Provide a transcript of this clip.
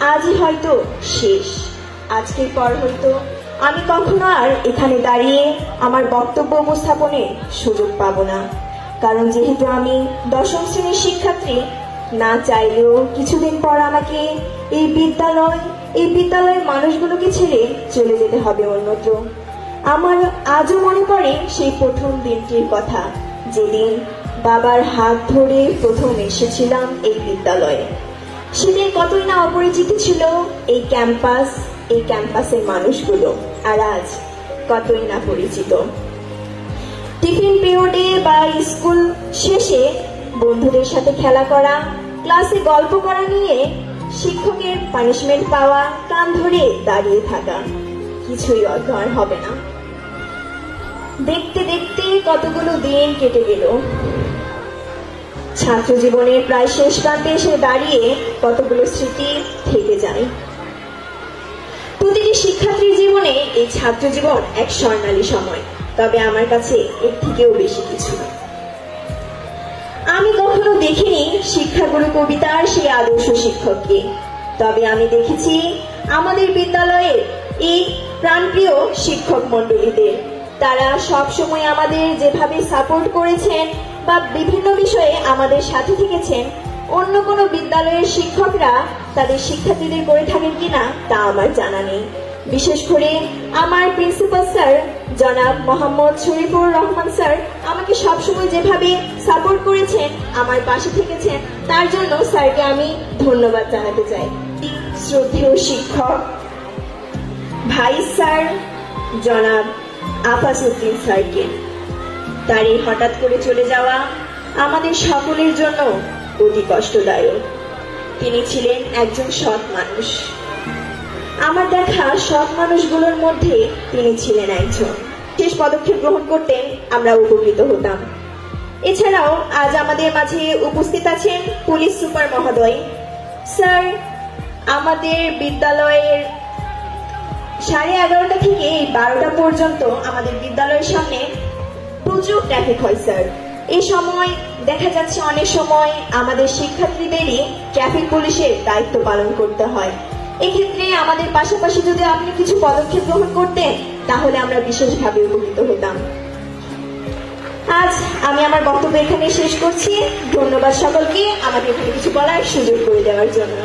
আজই হয়তো শেষ। আজকের পর হয়তো আমি কখনো আর এখানে দাঁড়িয়ে আমার বক্তব্য উপস্থাপনের সুযোগ পাবো না, কারণ যেহেতু আমি দশম শ্রেণীর শিক্ষার্থী, না চাইলেও কিছুদিন পর আমাকে এই বিদ্যালয়ের মানুষগুলোকে ছেড়ে চলে যেতে হবে অন্যত্র। আমার আজও মনে পড়ে সেই প্রথম দিনটির কথা, যেদিন বাবার হাত ধরে প্রথম এসেছিলাম এই বিদ্যালয়ে। সেদিন কতই না অপরিচিত ছিল এই ক্যাম্পাসের মানুষগুলো, আর আজ কতই না পরিচিত। টিফিন পিরিয়ডে বা স্কুল শেষে বন্ধুদের সাথে খেলা করা, ক্লাসে গল্প করা নিয়ে শিক্ষকের পানিশমেন্ট পাওয়া, কান ধরে দাঁড়িয়ে থাকা, কিছুই অধ্যয়ন হবে না। দেখতে দেখতে কতগুলো দিন কেটে গেল। ছাত্র জীবনের প্রায় শেষ প্রান্তে এসে দাঁড়িয়ে কতগুলো স্মৃতি থেকে যায়। প্রতিটি শিক্ষার্থীর জীবনে এই ছাত্র জীবন এক স্বর্ণালী সময়, তবে আমার কাছে এর থেকেও বেশি কিছু। আমি কখনো দেখিনি শিক্ষাগুরু কবিতার সেই আদর্শ শিক্ষককে, তবে আমি দেখেছি আমাদের বিদ্যালয়ের এই প্রাণপ্রিয় শিক্ষক মণ্ডলীদের। তারা সব সময় আমাদের যেভাবে সাপোর্ট করেছেন বা বিভিন্ন বিষয়ে আমাদের সাথে থেকেছেন, অন্য কোনো বিদ্যালয়ের শিক্ষকরা তাদের শিক্ষার্থীদের করে থাকেন কিনা তা আমার জানা নেই। বিশেষ করে আমার প্রিন্সিপাল স্যার জনাব মোহাম্মদ শরীফুর রহমান স্যার আমাকে সবসময় যেভাবে সাপোর্ট করেছেন, আমার পাশে থেকেছেন, তার জন্য স্যারকে আমি ধন্যবাদ জানাতে চাই। শ্রদ্ধেয় শিক্ষক ভাইস স্যার জনাব আফাসউদ্দিন স্যারকে, তার এই হঠাৎ করে চলে যাওয়া আমাদের সকলের জন্য অতি কষ্টদায়ক। তিনি ছিলেন একজন সৎ মানুষ। আমার দেখা সৎ মানুষগুলোর মধ্যে তিনি ছিলেন একজন। শেষ পদক্ষেপ গ্রহণ করতেন, আমরা উপকৃত হতাম। এছাড়াও আজ আমাদের মাঝে উপস্থিত আছেন পুলিশ সুপার মহোদয়। স্যার, আমাদের বিদ্যালয়ের 11:30 থেকে 12টা পর্যন্ত আমাদের বিদ্যালয়ের সামনে প্রচুর ট্রাফিক হয় স্যার। এই সময় দেখা যাচ্ছে অনেক সময় আমাদের শিক্ষার্থীদেরই ট্রাফিক পুলিশের দায়িত্ব পালন করতে হয়। এক্ষেত্রে আমাদের পাশাপাশি যদি আপনি কিছু পদক্ষেপ গ্রহণ করতেন, তাহলে আমরা বিশেষভাবে উপকৃত হতাম। আজ আমি আমার বক্তব্য এখানে শেষ করছি। ধন্যবাদ সকলকে আমাকে এখানে কিছু বলার সুযোগ করে দেওয়ার জন্য।